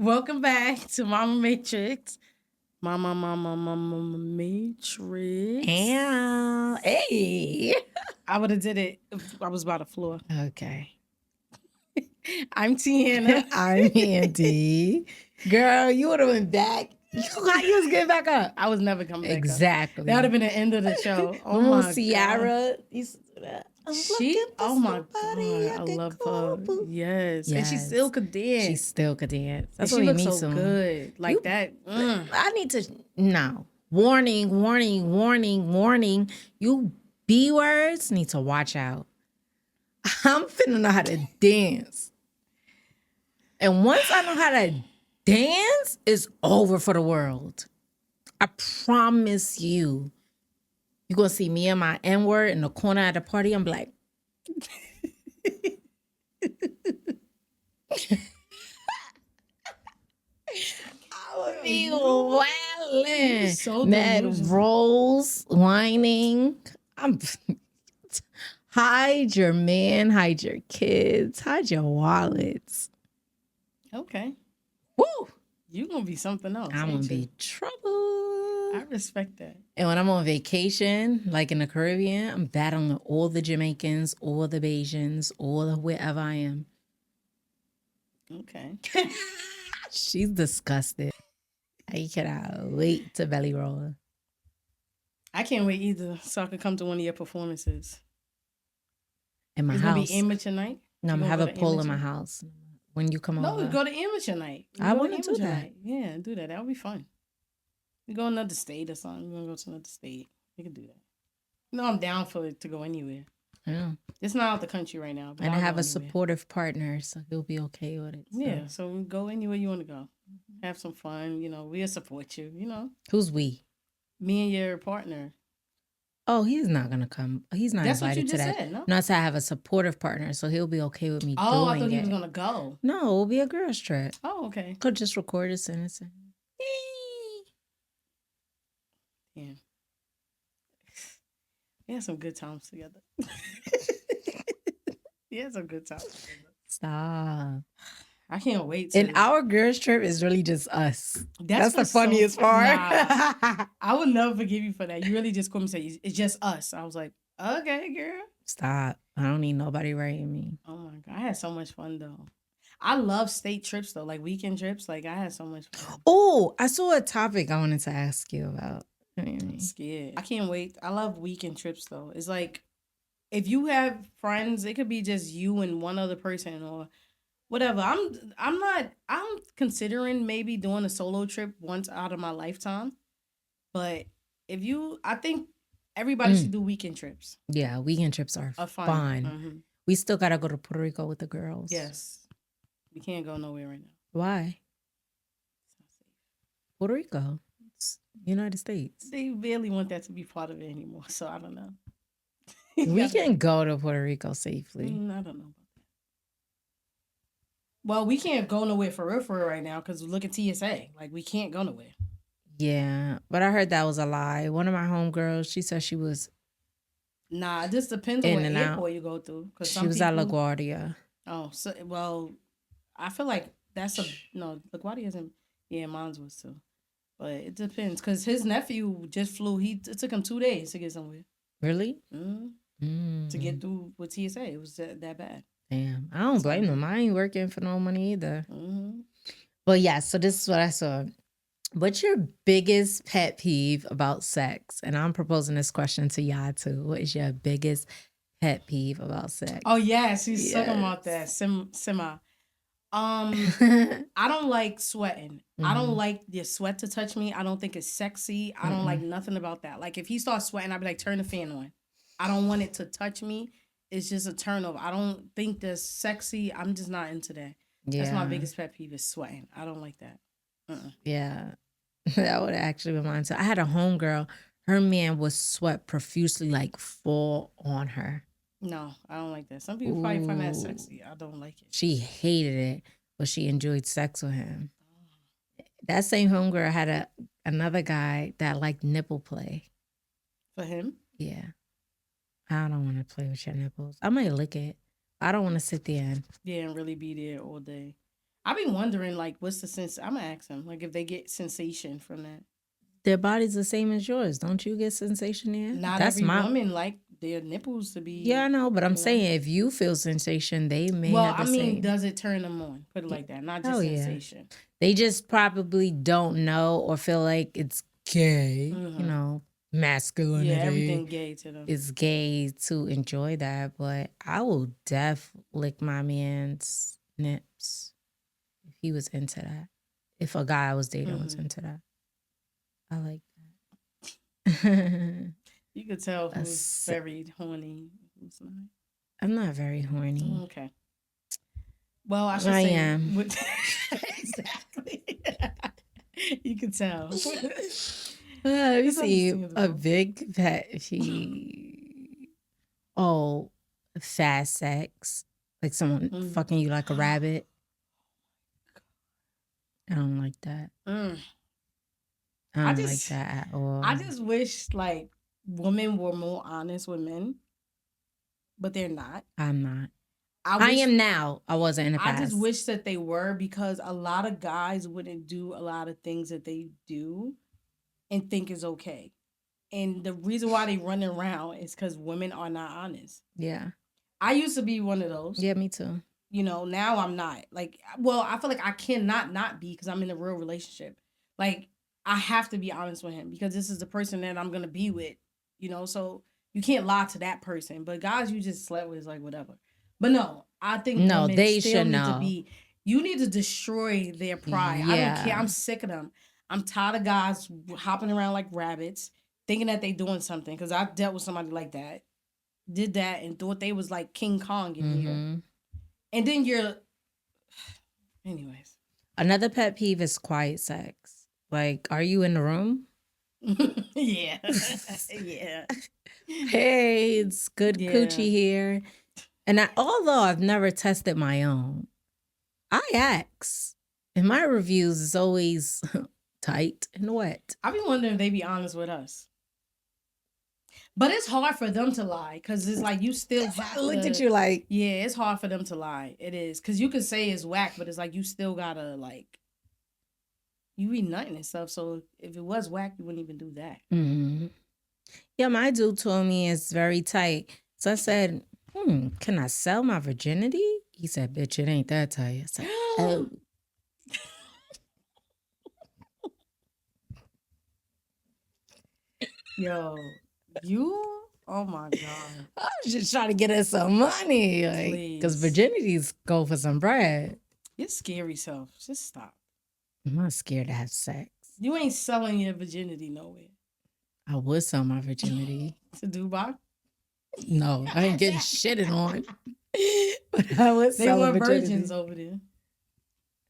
Welcome back to Mama Matrix. Mama Matrix. And hey, I would have did it if I was by the floor. okay. I'm Tiana. I'm Andy. Girl, you would have been back. You was getting back up. I was never coming back Exactly. up. That would have been the end of the show. Oh Remember my Ciara God. used to do that? Oh my God. I love her. Yes. And she still could dance. She still could dance. That's what she looks so good. Like that. I need to no. Warning. You B words need to watch out. I'm finna know how to dance. And once I know how to dance, it's over for the world. I promise you. You're going to see me and my N-word in the corner at the party. I'm like, I would be wildin'. So Mad rolls, whining. Hide your man, hide your kids, hide your wallets. Okay. Woo! You're going to be something else. I'm going to be trouble. I respect that. And when I'm on vacation, like in the Caribbean, I'm battling all the Jamaicans, all the Bajans, all the wherever I am. Okay. She's disgusted. I cannot wait to belly roll her. I can't wait either, so I can come to one of your performances. In my it's house. It's going to be amateur night? No, I'm going to have a pole in my house. When you come over. No, go to amateur night. I want to do that. Night. Yeah, do that. That would be fun. We go another state or something. We're going to go to another state. We can do that. No, I'm down for it to go anywhere. Yeah. It's not out the country right now. And I have a supportive partner, so he'll be okay with it. So. Yeah, so we go anywhere you want to go. Have some fun. You know, we'll support you, you know. Who's we? Me and your partner. Oh, he's not going to come. He's not That's invited what you to just that. said, no? No, I said I have a supportive partner, so he'll be okay with me doing it. Oh, I thought he was going to go. No, it'll be a girl's trip. Oh, okay. Could just record it and it's Yeah. We had some good times together. We had some good times together. Stop. I can't wait to... And our girls' trip is really just us. That's the funniest part. Nah, I would never forgive you for that. You really just couldn't say it's just us. I was like, okay, girl. Stop. I don't need nobody writing me. Oh my God. I had so much fun though. I love state trips though, like weekend trips. Like I had so much fun. Oh, I saw a topic I wanted to ask you about. I'm scared. I can't wait. I love weekend trips though. It's like if you have friends, it could be just you and one other person or whatever. I'm considering maybe doing a solo trip once out of my lifetime. But I think everybody should do weekend trips. Yeah, weekend trips are fun. Mm-hmm. We still gotta go to Puerto Rico with the girls. Yes. We can't go nowhere right now. Why? It's not safe. Puerto Rico. It's United States. They barely want that to be part of it anymore, so I don't know. We can go to Puerto Rico safely. I don't know about that. Well, we can't go nowhere for real right now because look at TSA. Like, we can't go nowhere. Yeah, but I heard that was a lie. One of my homegirls, she said she was... Nah, it just depends on what airport you go through. She was at LaGuardia. Oh, so, well, I feel like that's LaGuardia isn't... Yeah, mine was too. But it depends because his nephew just flew. It took him 2 days to get somewhere. Really? Mm-hmm. To get through with TSA. It was that bad. Damn. I don't blame them. I ain't working for no money either. Mm-hmm. But yeah, so this is what I saw. What's your biggest pet peeve about sex? And I'm proposing this question to y'all too. What is your biggest pet peeve about sex? Oh, yes. He's talking about that. Sima. I don't like sweating. Mm-hmm. I don't like your sweat to touch me. I don't think it's sexy. I don't like nothing about that. Like if he starts sweating, I'd be like, turn the fan on. I don't want it to touch me. It's just a turnover. I don't think that's sexy. I'm just not into that. Yeah. That's my biggest pet peeve is sweating. I don't like that. Yeah. That would actually be mine too. I had a homegirl. Her man would sweat profusely, like fall on her. No, I don't like that. Some people probably find that sexy. I don't like it. She hated it, but she enjoyed sex with him. That same homegirl had another guy that liked nipple play. For him? Yeah. I don't want to play with your nipples. I might lick it. I don't want to sit there and really be there all day. I be wondering, like, what's the sense? I'm gonna ask them, like, if they get sensation from that. Their body's the same as yours. Don't you get sensation there? Not That's every my. woman like their nipples to Yeah, I be, know, but I'm you know. saying if you feel sensation, they may Well, have I the mean, same. does it turn them on? Put it like that, not just Oh yeah. sensation. They just probably don't know or feel like it's gay, you know, masculinity. Yeah, everything gay to them. It's gay to enjoy that, but I will lick my man's nips if he was into that. If a guy I was dating was into that. I like that. You could tell who's very horny, who's not. I'm not very horny. Okay. Well, I should I say am. exactly. You could tell. Let me It's see. A understandable. big pet peeve. Oh, fast sex. Like someone fucking you like a rabbit. I don't like that. I don't like that at all. I just wish like women were more honest with men, but they're not. I'm not. I am now. I wasn't in the past. I just wish that they were, because a lot of guys wouldn't do a lot of things that they do and think is okay. And the reason why they running around is because women are not honest. Yeah. I used to be one of those. Yeah, me too. You know, now I'm not. Like, well, I feel like I cannot not be, because I'm in a real relationship. Like, I have to be honest with him, because this is the person that I'm gonna be with. You know, so you can't lie to that person. But guys you just slept with is like whatever. But no, I think women they still should need know. to be. You need to destroy their pride. I don't care. I'm sick of them. I'm tired of guys hopping around like rabbits, thinking that they doing something. Because I dealt with somebody like that, did that, and thought they was like King Kong in here. And then you're, anyways. Another pet peeve is quiet sex. Like, are you in the room? Yeah. Yeah. Hey, it's good coochie here. And although I've never tested my own, I ask. And my reviews is always tight and wet. I be wondering if they be honest with us. But it's hard for them to lie, because it's like you still have I looked at you like. Yeah, it's hard for them to lie. It is. Because you can say it's whack, but it's like you still gotta, like, you be nutting and stuff. So if it was whack, you wouldn't even do that. Mm-hmm. Yeah, my dude told me it's very tight. So I said, can I sell my virginity? He said, bitch, it ain't that tight. I said, oh. Yo, you? Oh my God. I was just trying to get us some money. Like, because virginities go for some bread. Your scary self. Just stop. I'm not scared to have sex. You ain't selling your virginity nowhere. I would sell my virginity. To Dubai? No, I ain't getting shitted on. But I would sell They were virgins over there.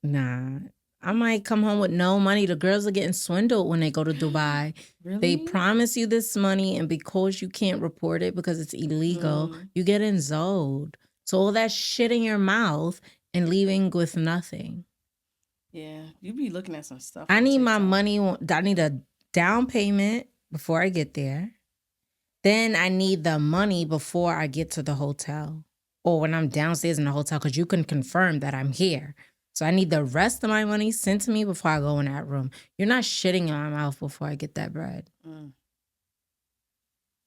Nah. I might come home with no money. The girls are getting swindled when they go to Dubai. Really? They promise you this money, and because you can't report it because it's illegal, you get enzoled. So all that shit in your mouth and leaving with nothing. Yeah, you be looking at some stuff. I need my money. I need a down payment before I get there. Then I need the money before I get to the hotel, or when I'm downstairs in the hotel, because you can confirm that I'm here. So I need the rest of my money sent to me before I go in that room. You're not shitting in my mouth before I get that bread.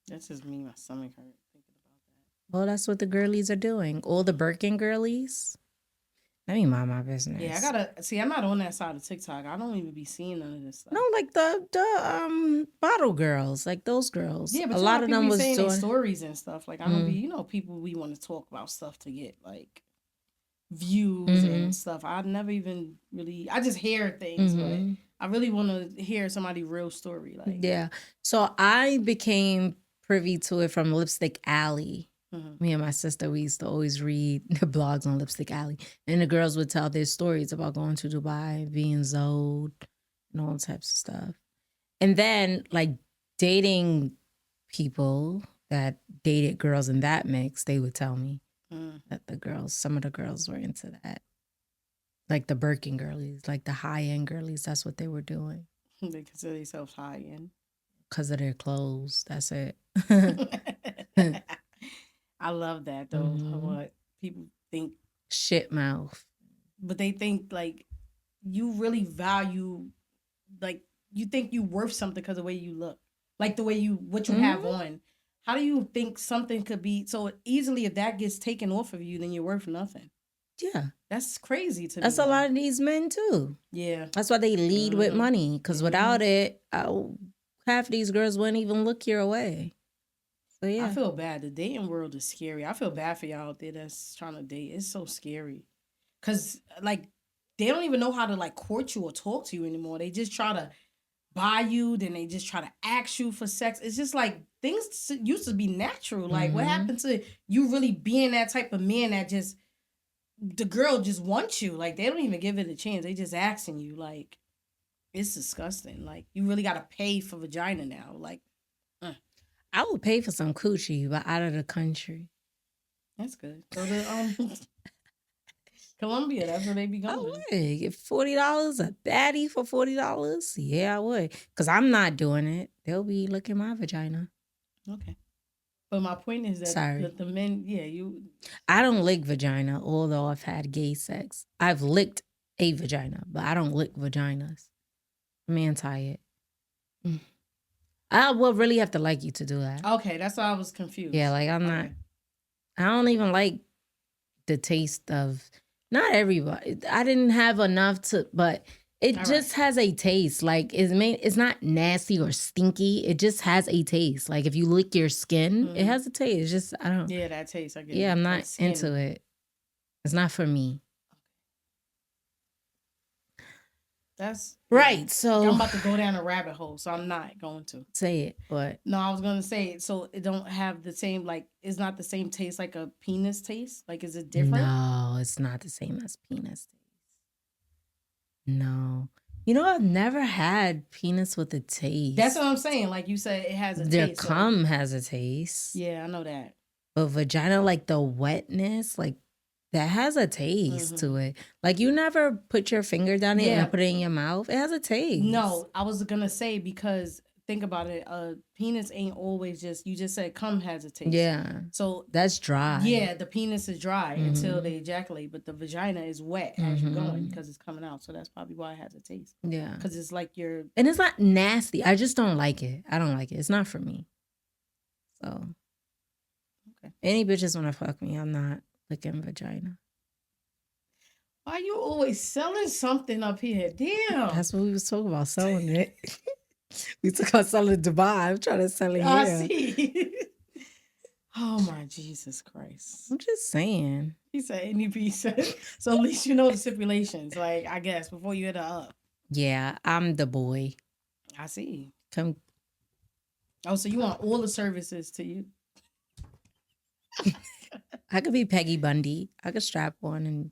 That's just me. My stomach hurt thinking about that. Well, that's what the girlies are doing. All the Birkin girlies. Let me mind my business. Yeah, I gotta see. I'm not on that side of TikTok. I don't even be seeing none of this stuff. No, like the bottle girls, like those girls. Yeah, but a lot of them was saying stories and stuff. Like I don't be, people we want to talk about stuff to get like views and stuff. I never even really. I just hear things, but I really want to hear somebody's real story. Like, yeah. So I became privy to it from Lipstick Alley. Me and my sister, we used to always read the blogs on Lipstick Alley, and the girls would tell their stories about going to Dubai, being zoned, and all types of stuff. And then, like, dating people that dated girls in that mix, they would tell me that some of the girls were into that. Like the Birkin girlies, like the high-end girlies, that's what they were doing. They consider themselves high-end. Because of their clothes, that's it. I love that, though. What people think. Shit mouth. but they think like you really value, like you think you worth something because of the way you look, like the way you what you have Mhm. on. How do you think something could be so easily? If that gets taken off of you, then you're worth nothing. Yeah. That's crazy to That's me. a Though. lot of these men too. Yeah. That's why they lead with Mm-hmm. money. Because without it, half of these girls wouldn't even look your way. So I yeah. feel bad. The dating world is scary. I feel bad for y'all out there that's trying to date. It's so scary. Cause like they don't even know how to like court you or talk to you anymore. They just try to buy you, then they just try to ask you for sex. It's just like things used to be natural. Like what Mm-hmm. happened to you really being that type of man that just the girl just wants you? Like they don't even give it a chance. They just asking you. Like it's disgusting. Like you really gotta pay for vagina now. Like I would pay for some coochie, but out of the country. that's good. Go to Colombia. That's where they be I going. would get $40 a baddie for $40. Yeah, I would. Cause I'm not doing it. They'll be looking my vagina. Okay. But my point is that Sorry. the men, yeah, you. I don't lick vagina, although I've had gay sex. I've licked a vagina, but I don't lick vaginas. I'm anti it. I will really have to like you to do that. Okay, that's why I was confused. Yeah, like I'm not. Okay. I don't even like the taste of. Not everybody. I didn't have enough to, but it All just right. has a taste. Like it's not nasty or stinky. It just has a taste. Like if you lick your skin, it has a taste. It's just I don't. Yeah, that taste. I get Yeah, it. I'm Like not skin. into it. It's not for me. That's Right. yeah. So I'm about to go down a rabbit hole, so I'm not going to. say it, but No, I was gonna say so it don't have the same like it's not the same taste like a penis taste. Like is it different? no, it's not the same as penis taste. No. You know, I've never had penis with a taste. That's what I'm saying. Like you said, it has a Their taste. cum has a taste. Yeah, I know that. But vagina, like the wetness, like that has a taste to it. Like you never put your finger down it Yeah. and put it in your mouth. It has a taste. No, I was gonna say because think about it, penis ain't always just you just said cum has a taste. Yeah. So That's dry. yeah, the penis is dry until they ejaculate, but the vagina is wet as you're going because it's coming out. So that's probably why it has a taste. Yeah. Because it's like you're And it's not nasty. I just don't like it. I don't like it. It's not for me. So okay. any bitches want to fuck me, I'm not licking vagina. Why you always selling something up here? Damn. That's what we was talking about, selling it. We talk about selling Dubai. I'm trying to sell it here. I see. Oh my Jesus Christ. I'm just saying. He said any piece. So at least you know the stipulations, like I guess, before you hit her up. Yeah, I'm the boy. I see. Come. Oh, so you want all the services to you? I could be Peggy Bundy. I could strap on and.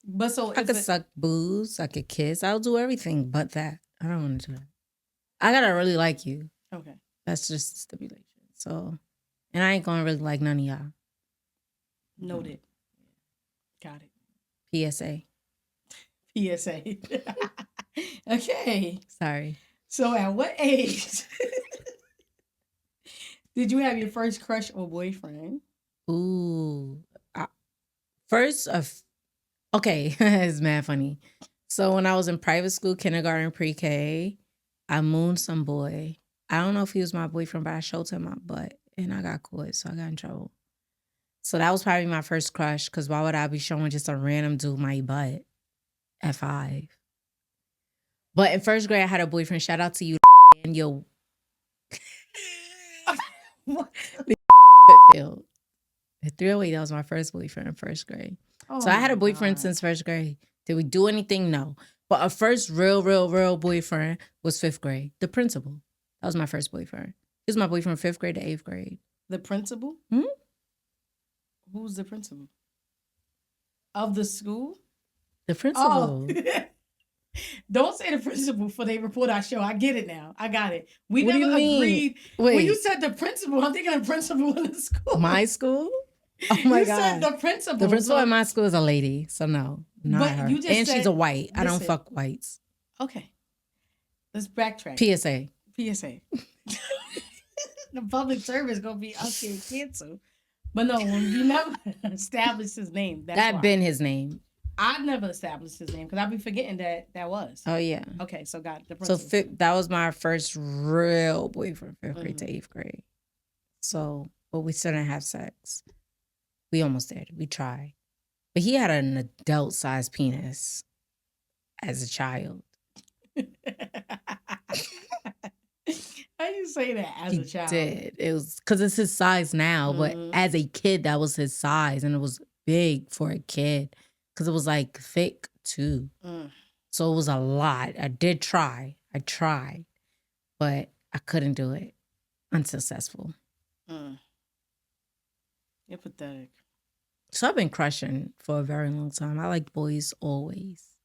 But so I could suck booze. I could kiss. I'll do everything but that. I don't want to do that. I gotta really like you. Okay. That's just stipulation. So, and I ain't gonna really like none of y'all. Noted. Got it. PSA. PSA. Okay. Sorry. So at what age did you have your first crush or boyfriend? Ooh. First of. Okay, it's mad funny. So when I was in private school, kindergarten, pre-K, I mooned some boy. I don't know if he was my boyfriend, but I showed him my butt and I got caught, so I got in trouble. So that was probably my first crush, because why would I be showing just a random dude my butt at 5? But in first grade, I had a boyfriend. Shout out to you, Daniel. Whitfield. At 308, that was my first boyfriend in first grade. So I had a boyfriend since first grade. Did we do anything? No. But our first real boyfriend was 5th grade. The principal. That was my first boyfriend. He was my boyfriend from 5th grade to 8th grade. The principal? Hmm? Who's the principal? Of the school? The principal. Oh. Don't say the principal for they report our show. I get it now. I got it. We What do never you mean? agreed. Wait. When you said the principal, I'm thinking the principal in the school. My school? Oh my you God. said the principal. The principal at my school is a lady. So no. Not But her. you just and said, she's a white. I don't listen. fuck whites. Okay. Let's backtrack. PSA. PSA. The public service gonna be up here canceled. But no, when you never established his name, that's That why. been his name. I never established his name because I'd be forgetting that was. Oh yeah. Okay, so got the So principal. that was my first real boyfriend, 5th grade to Mhm. 8th grade. So, but we still didn't have sex. We almost did. We tried. But he had an adult sized penis as a child. How you say that as a He child? did. It was because it's his size now, but Mhm. as a kid, that was his size, and it was big for a kid because it was like thick too. Mm. So it was a lot. I did try. I tried, but I couldn't do it. Unsuccessful. Mm. You're pathetic. So I've been crushing for a very long time. I like boys always.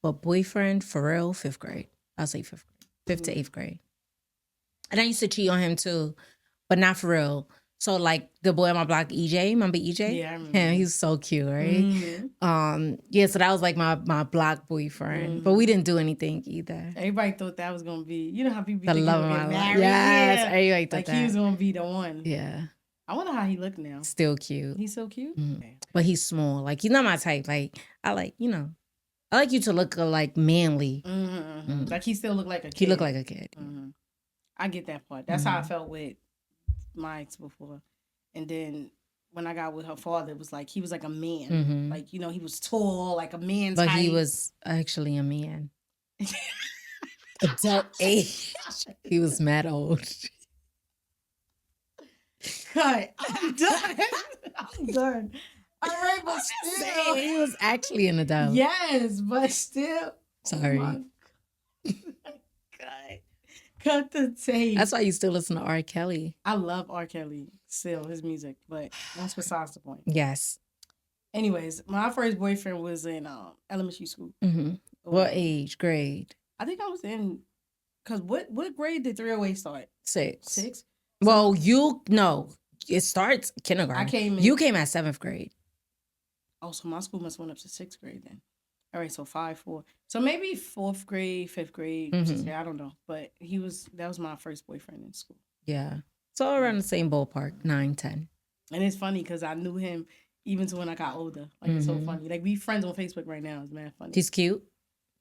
But boyfriend, for real, 5th grade. I'll say 5th grade. 5th to 8th grade. And I used to cheat on him too, but not for real. So like the boy on my block, EJ, remember EJ? Yeah, I remember. Him, he was so cute, right? Mhm. Yeah, so that was like my block boyfriend. But we didn't do anything either. Everybody thought that was gonna be, you know how people be The thinking love he'll of get my life. married. Yes, Yeah. everybody thought Like that. he was gonna be the one. Yeah. I wonder how he look now. Still cute. He's so cute. But he's small. Like he's not my type. Like I like, I like you to look like manly. Like he still look like a kid. He looked like a kid. I get that part. That's how I felt with my ex before. And then when I got with her father, it was like he was like a man. Like, he was tall, like a man's But height. he was actually a man. Adult age. He was mad old. Cut. I'm done. I'm done. All right, but still. He was actually an adult. Yes, but still. Sorry. Oh Cut the tape. That's why you still listen to R. Kelly. I love R. Kelly, still, his music, but that's besides the point. Yes. Anyways, my first boyfriend was in elementary school. What age, grade? I think I was in, because what grade did 308 start? 6. 6? Well, it starts kindergarten. You came at 7th grade. Oh, so my school must have went up to 6th grade then. All right, so 5, 4. So maybe 4th grade, 5th grade. I don't know. But that was my first boyfriend in school. Yeah. So around the same ballpark, 9, 10. And it's funny because I knew him even to when I got older. Like, it's so funny. Like, we friends on Facebook right now. It's mad funny. He's cute?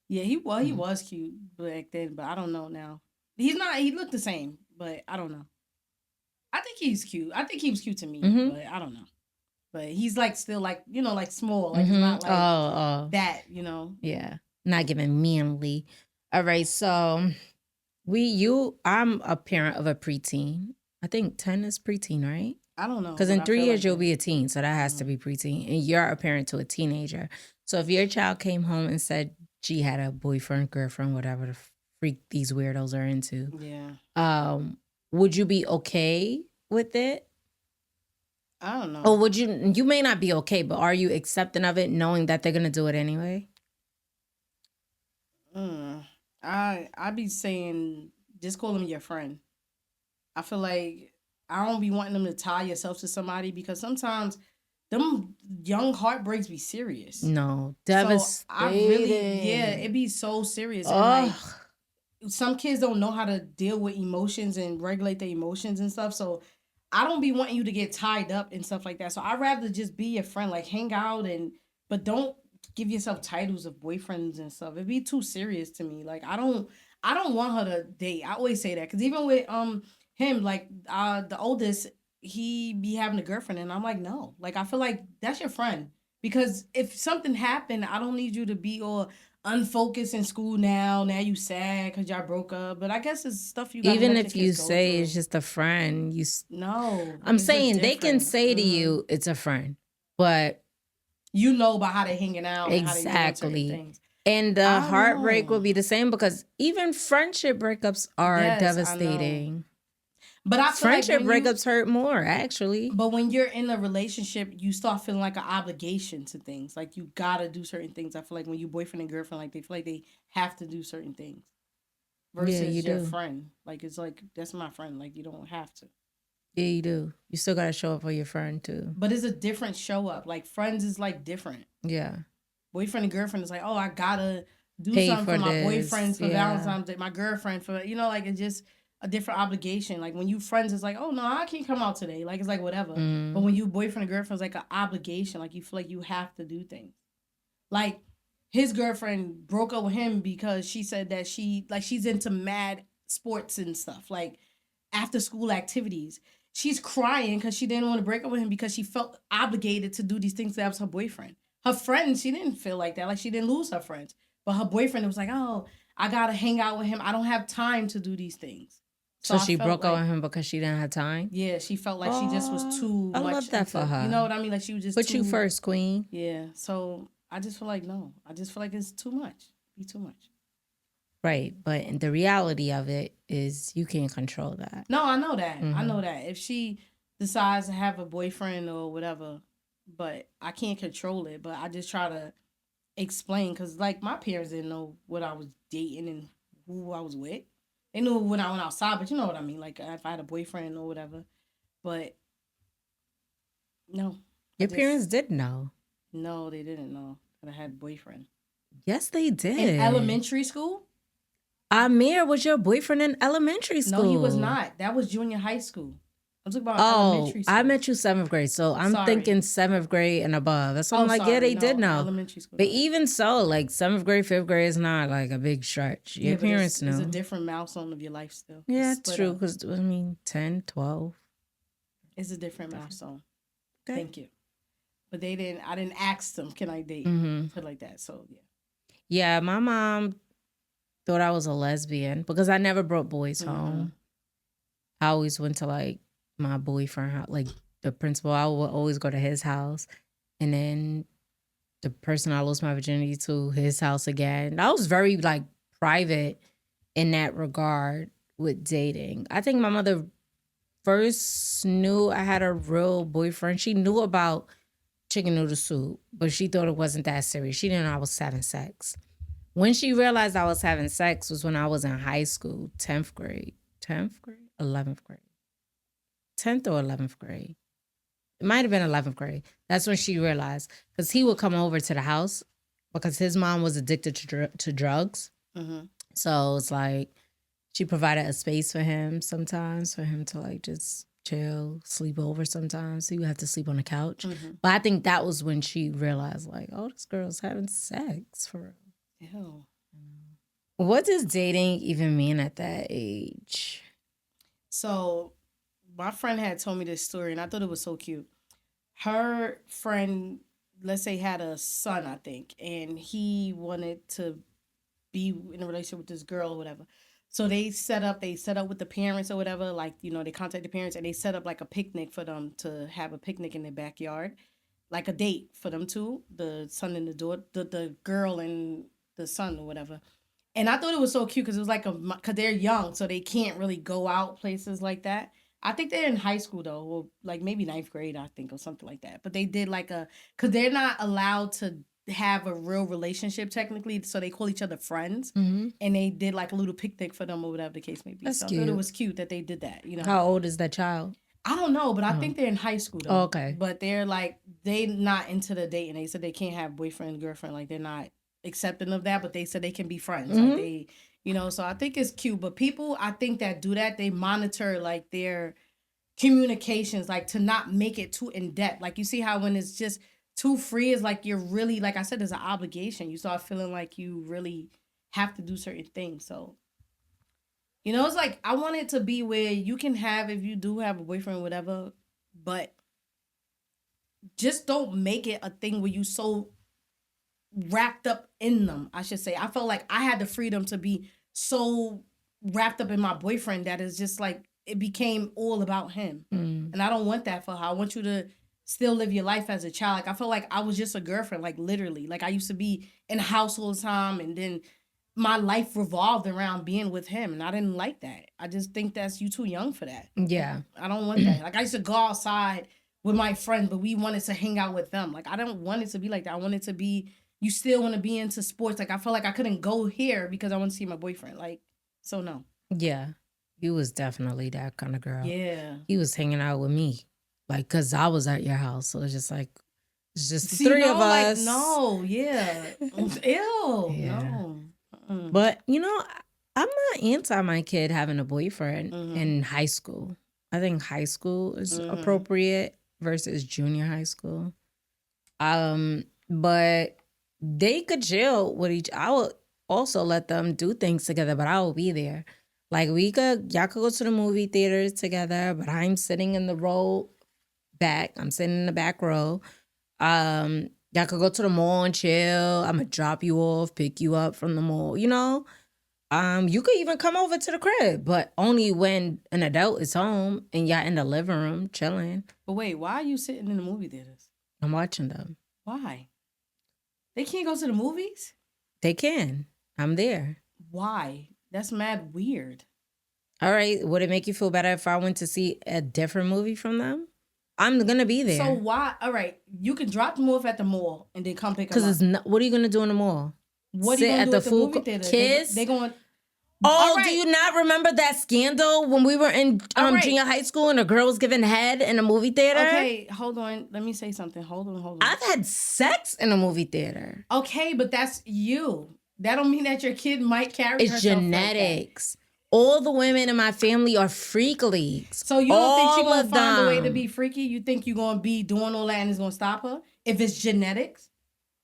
Yeah, he was cute back then, but I don't know now. He's not, he looked the same, but I don't know. I think he's cute. I think he was cute to me, but I don't know. But he's like still like, like small. Like it's not like that, Yeah. Not giving manly. All right. So I'm a parent of a preteen. I think 10 is preteen, right? I don't know. Because in 3 years you'll be a teen. So that has to be preteen. And you're a parent to a teenager. So if your child came home and said she had a boyfriend, girlfriend, whatever the freak these weirdos are into. Yeah. Would you be okay with it? I don't know. Or would you may not be okay, but are you accepting of it knowing that they're going to do it anyway? I'd be saying, just call them your friend. I feel like I don't be wanting them to tie yourself to somebody because sometimes them young heartbreaks be serious. No, devastating. So it be so serious. And like, some kids don't know how to deal with emotions and regulate their emotions and stuff. So I don't be wanting you to get tied up and stuff like that. So I'd rather just be your friend, like hang out but don't give yourself titles of boyfriends and stuff. It'd be too serious to me. Like I don't want her to date. I always say that because even with him, like the oldest, he be having a girlfriend, and I'm like, no. Like I feel like that's your friend because if something happened, I don't need you to be all unfocused in school now. Now you sad because y'all broke up. But I guess it's stuff you gotta even let if your you kids go say through. it's just a friend, no. I'm saying they can say to you it's a friend, but you know about how they hanging out. Exactly. And how they doing things. And the heartbreak will be the same because even friendship breakups are devastating. But I feel friendship breakups hurt more, actually. But when you're in a relationship, you start feeling like an obligation to things. Like you gotta do certain things. I feel like when you boyfriend and girlfriend, like they feel like they have to do certain things. Versus your friend. Like it's like that's my friend. Like you don't have to. Yeah, you do. You still gotta show up for your friend too. But it's a different show up. Like friends is like different. Yeah. Boyfriend and girlfriend is like, I gotta do something for my boyfriend for Valentine's Day, my girlfriend for like it just a different obligation. Like when you friends, it's like, oh no, I can't come out today. Like it's like whatever. Mm. But when you boyfriend and girlfriend, it's like an obligation. Like you feel like you have to do things. Like his girlfriend broke up with him because she said that she's into mad sports and stuff, like after school activities. She's crying because she didn't want to break up with him because she felt obligated to do these things that was her boyfriend. Her friends, she didn't feel like that. Like she didn't lose her friends. But her boyfriend, it was like, oh, I gotta hang out with him. I don't have time to do these things. So she felt broke up like, with him because she didn't have time? yeah, she felt like she just was too I much. love that for her. You know what I mean? Like she was just Put too, you first, queen. Yeah. So I just feel like no. I just feel like it's too much. Be too much. Right. But the reality of it is you can't control that. No, I know that. I know that. If she decides to have a boyfriend or whatever, but I can't control it. But I just try to explain because, like, my parents didn't know what I was dating and who I was with. They knew when I went outside, but you know what I mean. Like, if I had a boyfriend or whatever. But no. Your parents did know. No, they didn't know that I had a boyfriend. Yes, they did. In elementary school? Amir was your boyfriend in elementary school. No, he was not. That was junior high school. I'm talking about elementary school. I met you 7th grade, so I'm thinking 7th grade and above. That's what I'm like, yeah, they did know. Elementary school. But even so, like 7th grade, 5th grade is not like a big stretch. Your parents know. It's a different milestone of your life still. Yeah, it's true. Because, 10, 12. It's a different milestone. Okay. Thank you. But I didn't ask them, can I date? Shit like that. So, yeah. Yeah, my mom thought I was a lesbian because I never brought boys home. I always went to like my boyfriend house, like the principal. I would always go to his house, and then the person I lost my virginity to, his house again. I was very like private in that regard with dating. I think my mother first knew I had a real boyfriend. She knew about chicken noodle soup, but she thought it wasn't that serious. She didn't know I was having sex. When she realized I was having sex was when I was in high school, 10th grade, 11th grade, 10th or 11th grade. It might have been 11th grade. That's when she realized, because he would come over to the house because his mom was addicted to drugs. So it's like she provided a space for him sometimes for him to like just chill, sleep over sometimes. So you have to sleep on the couch. But I think that was when she realized like, oh, this girl's having sex for real. Ew. What does dating even mean at that age? So my friend had told me this story and I thought it was so cute. Her friend, let's say, had a son, I think, and he wanted to be in a relationship with this girl or whatever. So they set up with the parents or whatever, like, you know, they contact the parents and they set up like a picnic for them to have a picnic in their backyard, like a date for them two, the son and the daughter, the girl and the son or whatever. And I thought it was so cute because it was like because they're young, so they can't really go out places like that. I think they're in high school though, or like maybe 9th grade, I think, or something like that. But they did like because they're not allowed to have a real relationship technically, so they call each other friends, and they did like a little picnic for them or whatever the case may be. That's so cute. I thought it was cute that they did that. You know, how old is that child? I don't know, but I think they're in high school though. Oh, okay. But they're like they not into the dating. They said they can't have boyfriend girlfriend. Like they're not accepting of that, but they said they can be friends. Like they, you know. So I think it's cute. But people, I think that do that, they monitor like their communications, like to not make it too in depth. Like you see how when it's just too free, is like you're really, like I said, there's an obligation. You start feeling like you really have to do certain things. So, you know, it's like I want it to be where you can have, if you do have a boyfriend or whatever, but just don't make it a thing where you so wrapped up in them, I should say. I felt like I had the freedom to be so wrapped up in my boyfriend that is just like it became all about him. And I don't want that for her. I want you to still live your life as a child. Like I felt like I was just a girlfriend, like literally. Like I used to be in the house all the time, and then my life revolved around being with him, and I didn't like that. I just think that's you too young for that. Yeah. I don't want that. Like I used to go outside with my friends, but we wanted to hang out with them. Like I don't want it to be like that. I want it to be, you still want to be into sports. Like I felt like I couldn't go here because I want to see my boyfriend. Like, so no. Yeah. You was definitely that kind of girl. Yeah. He was hanging out with me. Like, because I was at your house. So it's just like, it's just the See, three no, of us. Like, no, yeah. Ew. Yeah. No. But, you know, I'm not anti my kid having a boyfriend in high school. I think high school is appropriate versus junior high school. But they could chill with I would also let them do things together, but I will be there. Like y'all could go to the movie theaters together, but I'm sitting in the row back. I'm sitting in the back row. Y'all could go to the mall and chill. I'm gonna drop you off, pick you up from the mall, you know? You could even come over to the crib, but only when an adult is home and y'all in the living room chilling. But wait, why are you sitting in the movie theaters? I'm watching them. Why? They can't go to the movies? They can. I'm there. Why? That's mad weird. All right. Would it make you feel better if I went to see a different movie from them? I'm going to be there. So why? All right. You can drop them off at the mall and then come pick them up. Because what are you going to do in the mall? What are you going to do at the movie theater? Kids? They going... Oh, right. Do you not remember that scandal when we were in junior high school and a girl was giving head in a movie theater? Okay, hold on. Let me say something. Hold on. I've had sex in a movie theater. Okay, but that's you. That don't mean that your kid might carry herself. It's genetics. Like all the women in my family are freak leagues. So you don't think she's going to find a way to be freaky? You think you're going to be doing all that and it's going to stop her? If it's genetics?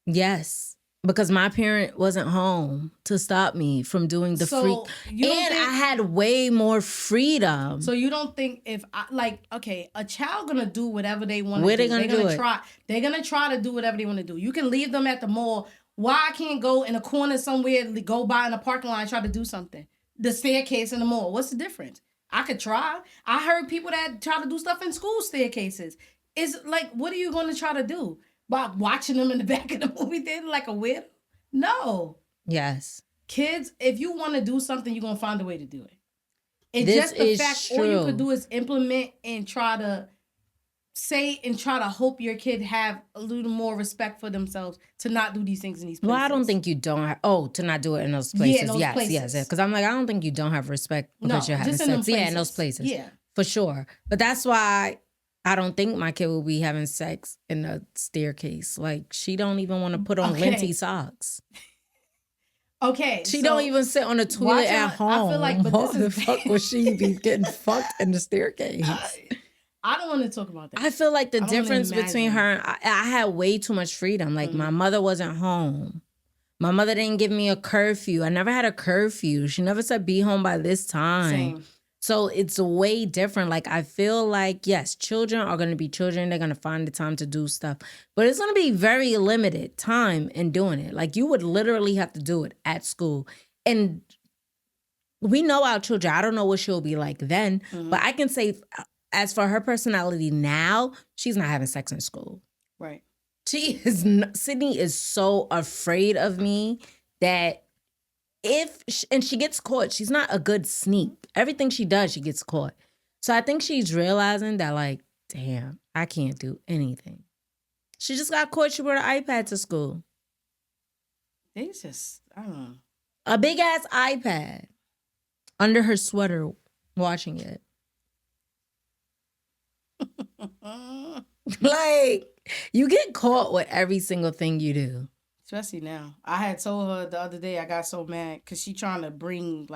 Yes. Because my parent wasn't home to stop me from doing the freak. I had way more freedom. So you don't think a child gonna do whatever they want to do. They're gonna try. They're gonna try to do whatever they want to do. You can leave them at the mall. Why I can't go in a corner somewhere, go by in a parking lot and try to do something? The staircase in the mall. What's the difference? I could try. I heard people that try to do stuff in school staircases. It's like, what are you going to try to do? By watching them in the back of the movie theater like a weirdo? No. Yes. Kids, if you want to do something, you're going to find a way to do it. It's just the fact all you could do is implement and try to say and try to hope your kid have a little more respect for themselves to not do these things in these places. Well, I don't think you don't have, to not do it in those places. Yeah, in those places. Yes. Because I'm like, I don't think you don't have respect because you're having sex. Yeah, in those places. Yeah. For sure. But that's why I don't think my kid will be having sex in the staircase. Like, she don't even want to put on linty socks. Okay. She don't even sit on the toilet at home. I feel like, but the fuck would she be getting fucked in the staircase? I don't want to talk about that. I feel like the difference between her and I had way too much freedom. Like, my mother wasn't home. My mother didn't give me a curfew. I never had a curfew. She never said be home by this time. Same. So it's way different. Like, I feel like, yes, children are going to be children. They're going to find the time to do stuff. But it's going to be very limited time in doing it. Like, you would literally have to do it at school. And we know our children. I don't know what she'll be like then. But I can say, as for her personality now, she's not having sex in school. Right. Sydney is so afraid of me that and she gets caught, she's not a good sneak. Everything she does, she gets caught. So I think she's realizing that, like, damn, I can't do anything. She just got caught. She brought an iPad to school. They just, I don't know. A big ass iPad under her sweater, watching it. Like, you get caught with every single thing you do. Especially now. I had told her the other day, I got so mad because she be trying to bring,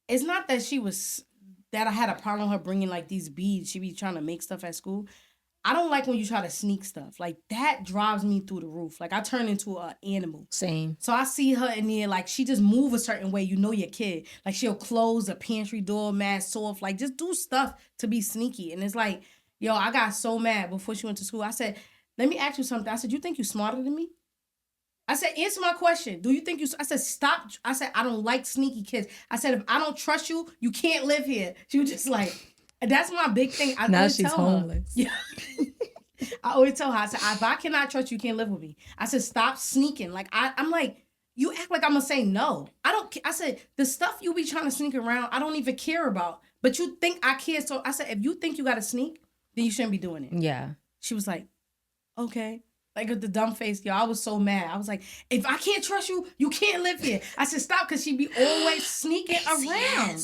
it's not that that I had a problem with her bringing, like, these beads. She be trying to make stuff at school. I don't like when you try to sneak stuff. Like, that drives me through the roof. Like, I turn into an animal. Same. So I see her in there, like, she just move a certain way. You know your kid. Like, she'll close the pantry door, mad soft. Like, just do stuff to be sneaky. And it's like, yo, I got so mad before she went to school. I said, let me ask you something. I said, you think you smarter than me? I said, answer my question. Do you think I said, stop. I said, I don't like sneaky kids. I said, if I don't trust you, you can't live here. She was just like, that's my big thing. Now she's homeless. Yeah. I always tell her, I said, if I cannot trust you, you can't live with me. I said, stop sneaking. Like, I'm like, you act like I'm going to say no. I said, the stuff you be trying to sneak around, I don't even care about. But you think I care. So I said, if you think you got to sneak, then you shouldn't be doing it. Yeah. She was like, okay. Like, with the dumb face, yo, I was so mad. I was like, if I can't trust you, you can't live here. I said, stop, because she be always sneaking around.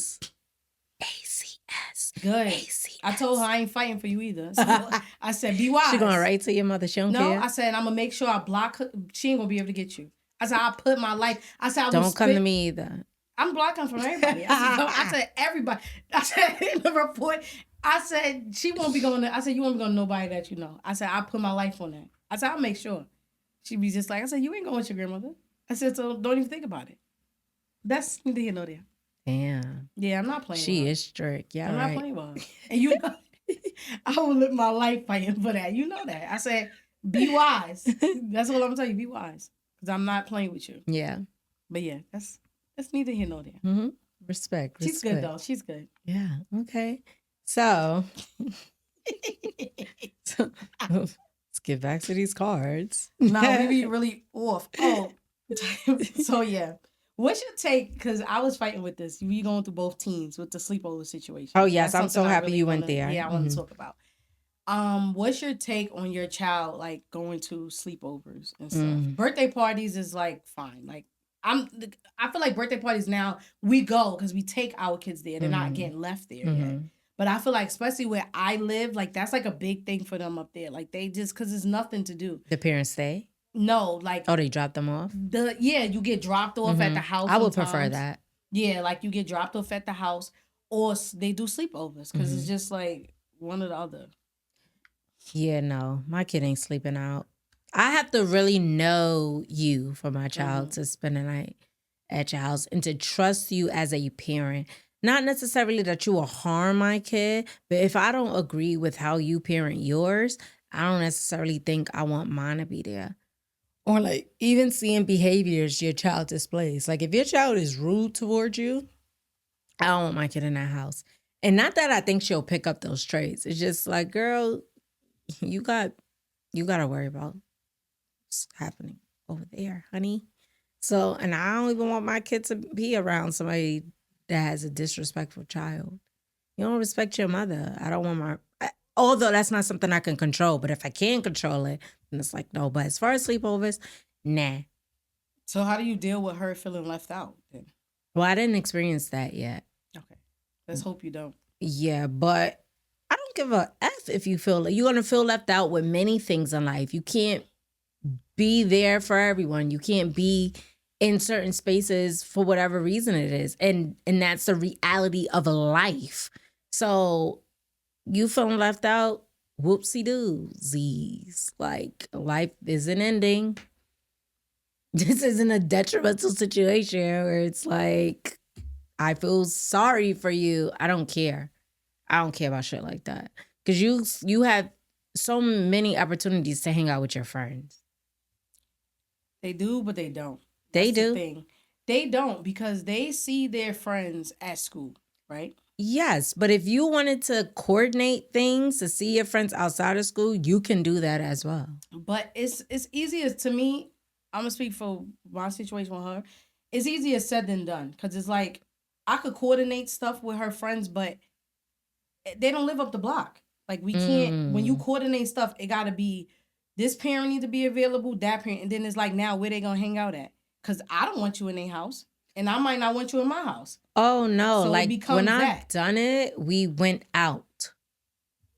ACS. Good. ACS. I told her I ain't fighting for you either. So I said, be wise. She going right to your mother. She don't care. No, I said, I'm going to make sure I block her. She ain't going to be able to get you. I said, I put my life. I said, I Don't come to me either. I'm blocking from everybody. I said, everybody. I said, in the report, I said, she won't be going to, I said, you won't be going to nobody that you know. I said, I put my life on that. I said, I'll make sure. She'd be just like, I said, you ain't going with your grandmother. I said, so don't even think about it. That's neither here nor there. Damn. Yeah, I'm not playing She with her. is strict. Yeah, I'm right. not playing with her. And you know, I will live my life fighting for that. You know that. I said, be wise. That's what I'm gonna tell you. Be wise, because I'm not playing with you. Yeah. But yeah, that's neither here nor there. Mm-hmm. Respect. She's good though. She's good. Yeah. Okay. So, let's get back to these cards. No, we be really off. Oh, so yeah. What's your take? Because I was fighting with this. We going through both teams with the sleepover situation. Oh yes, That's I'm so something I happy really you wanna- went there. Yeah, I want to talk about. What's your take on your child like going to sleepovers and stuff? Birthday parties is like fine. Like I feel like birthday parties now we go because we take our kids there. They're not getting left there yet. But I feel like especially where I live, like that's like a big thing for them up there. Like they just because there's nothing to do. The parents stay? No, like they drop them off. You get dropped off at the house. I would prefer that. Yeah, like you get dropped off at the house, or they do sleepovers because it's just like one or the other. Yeah, no, my kid ain't sleeping out. I have to really know you for my child to spend the night at your house and to trust you as a parent. Not necessarily that you will harm my kid, but if I don't agree with how you parent yours, I don't necessarily think I want mine to be there. Or like even seeing behaviors your child displays. Like if your child is rude towards you, I don't want my kid in that house. And not that I think she'll pick up those traits. It's just like, girl, you got to worry about what's happening over there, honey. So, and I don't even want my kid to be around somebody that has a disrespectful child. You don't respect your mother. I don't want although that's not something I can control, but if I can control it, then it's like, no. But as far as sleepovers, nah. So how do you deal with her feeling left out then? Well, I didn't experience that yet. Okay. Let's hope you don't. Yeah, but I don't give a F if you feel like you're going to feel left out with many things in life. You can't be there for everyone. You can't be in certain spaces for whatever reason it is. And that's the reality of life. So you feeling left out, whoopsie doosies. Like life isn't ending. This isn't a detrimental situation where it's like, I feel sorry for you. I don't care. I don't care about shit like that. Because you have so many opportunities to hang out with your friends. They do, but they don't. They That's do. the thing. They don't because they see their friends at school, right? Yes, but if you wanted to coordinate things to see your friends outside of school, you can do that as well. But it's easier to me. I'm gonna speak for my situation with her. It's easier said than done because it's like I could coordinate stuff with her friends, but they don't live up the block. Like we can't. When you coordinate stuff, it gotta be this parent need to be available, that parent, and then it's like now where they gonna hang out at? Because I don't want you in their house, and I might not want you in my house. Oh no! So like when I've done it, we went out,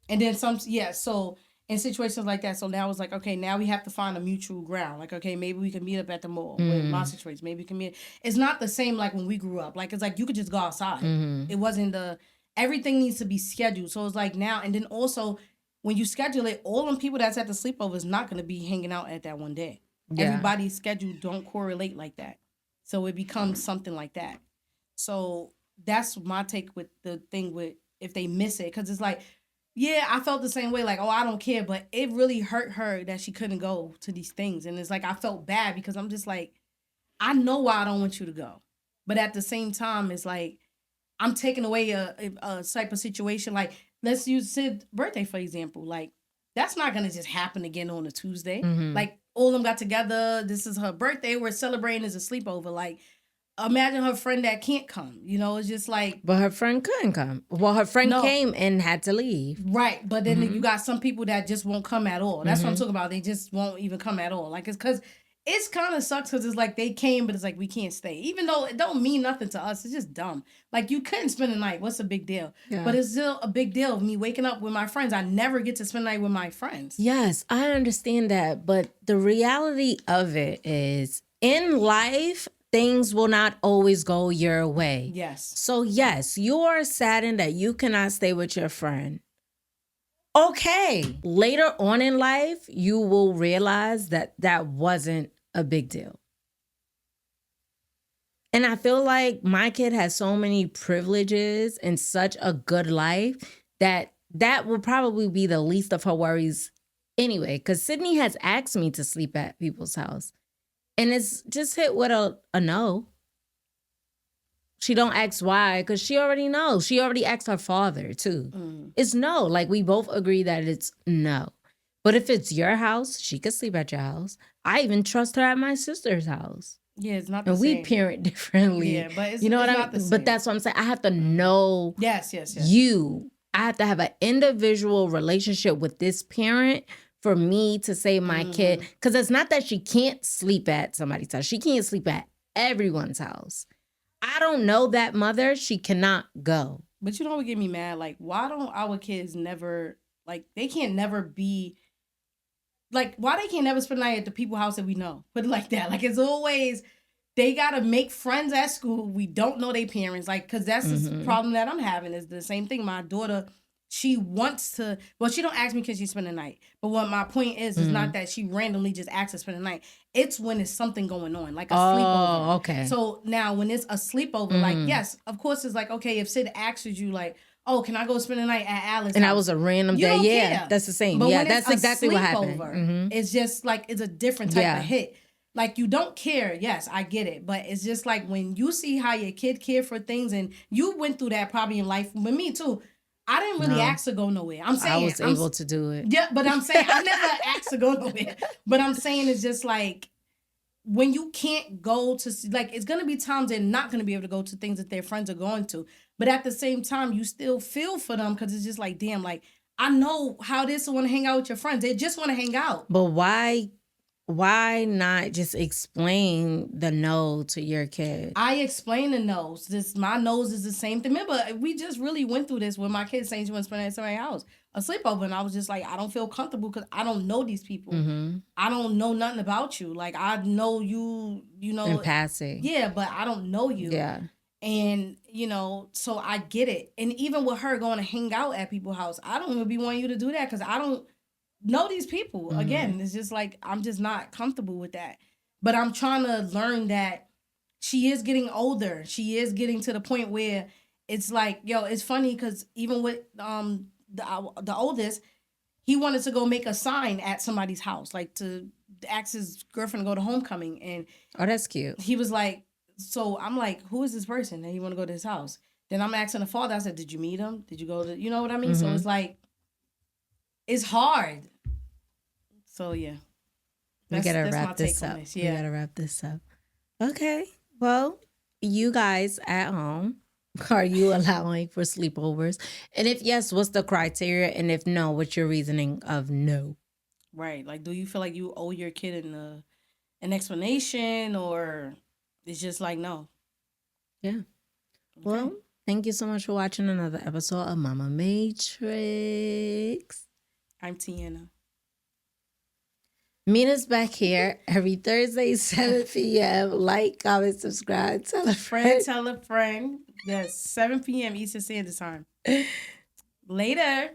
and then some. Yeah, so in situations like that, so now it's like, okay, now we have to find a mutual ground. Like, okay, maybe we can meet up at the mall. With my situation, maybe we can meet. It's not the same like when we grew up. Like it's like you could just go outside. It wasn't everything needs to be scheduled. So it's like now, and then also when you schedule it, all them people that's at the sleepover is not going to be hanging out at that one day. Yeah. Everybody's schedule don't correlate like that. So it becomes something like that. So that's my take with the thing with if they miss it. Because it's like, yeah, I felt the same way. Like, oh, I don't care. But it really hurt her that she couldn't go to these things. And it's like, I felt bad because I'm just like, I know why I don't want you to go. But at the same time, it's like, I'm taking away a type of situation. Like, let's use Sid's birthday, for example. Like, that's not going to just happen again on a Tuesday. Like, all of them got together. This is her birthday. We're celebrating as a sleepover. Like, imagine her friend that can't come. You know, it's just like. But her friend couldn't come. Well, her friend came and had to leave. Right. But then you got some people that just won't come at all. That's what I'm talking about. They just won't even come at all. Like, it's because it's kind of sucks because it's like they came, but it's like we can't stay. Even though it don't mean nothing to us. It's just dumb. Like, you couldn't spend the night. What's the big deal? Yeah. But it's still a big deal of me waking up with my friends. I never get to spend the night with my friends. Yes, I understand that. But the reality of it is in life, things will not always go your way. Yes. So, yes, you are saddened that you cannot stay with your friend. Okay. Later on in life, you will realize that that wasn't a big deal. And I feel like my kid has so many privileges and such a good life that that will probably be the least of her worries anyway. Because Sydney has asked me to sleep at people's house. And it's just hit with a no. She don't ask why, because she already knows. She already asked her father, too. It's no. Like, we both agree that it's no. But if it's your house, she could sleep at your house. I even trust her at my sister's house. Yeah, it's not the and same. we parent differently. Yeah, but it's, you know it's what not I the mean? same. But that's what I'm saying. I have to know Yes. you. I have to have an individual relationship with this parent for me to say my kid. Because it's not that she can't sleep at somebody's house. She can't sleep at everyone's house. I don't know that mother. She cannot go. But you know what get me mad? Like, why don't our kids never, like, they can't never be, like, why they can't never spend the night at the people's house that we know? Put it like that. Like, it's always, they got to make friends at school. We don't know their parents. Like, because that's the problem that I'm having is the same thing. My daughter, she wants to, well, she don't ask me because she spend the night. But what my point is not that she randomly just asks to spend the night. It's when it's something going on, like a sleepover. Okay. So now when it's a sleepover, like, yes, of course, it's like, okay, if Sid asks you, like, oh, can I go spend the night at Alice's and house? that was a random You day. don't Yeah, care. that's the same. But yeah, when that's it's exactly what happened. sleepover, it's just like, it's a different type of hit. Like, you don't care. Yes, I get it. But it's just like when you see how your kid care for things, and you went through that probably in life with me too. I didn't really ask to go nowhere. I'm saying I was able to do it. Yeah, but I'm saying I never asked to go nowhere. But I'm saying it's just like when you can't go to, like, it's going to be times they're not going to be able to go to things that their friends are going to. But at the same time, you still feel for them because it's just like, damn, like, I know how it is to want to hang out with your friends. They just want to hang out. But why not just explain the no to your kid? I explain the no's. My nose is the same thing. Remember, we just really went through this when my kids saying she wants to spend at somebody's house, a sleepover, and I was just like, I don't feel comfortable because I don't know these people. I don't know nothing about you. Like, I know you, In passing. Yeah, but I don't know you. Yeah. And, so I get it. And even with her going to hang out at people's house, I don't even be wanting you to do that because I don't know these people. Again, it's just like, I'm just not comfortable with that. But I'm trying to learn that she is getting older. She is getting to the point where it's like, it's funny because even with the oldest, he wanted to go make a sign at somebody's house, like to ask his girlfriend to go to homecoming. And oh, that's cute. He was like, so I'm like, who is this person that you want to go to his house? Then I'm asking the father, I said, did you meet him? Did you go to, you know what I mean? So it's like, it's hard. So yeah. We gotta wrap this up. Yeah. We gotta wrap this up. Okay. Well, you guys at home, are you allowing for sleepovers? And if yes, what's the criteria? And if no, what's your reasoning of no? Right. Like, do you feel like you owe your kid an explanation, or it's just like no? Yeah. Okay. Well, thank you so much for watching another episode of Mama Matrix. I'm Tiana. Meet us back here every Thursday, 7 p.m. Like, comment, subscribe, tell a friend. Tell a friend. That's 7 p.m. Eastern Standard Time. Later.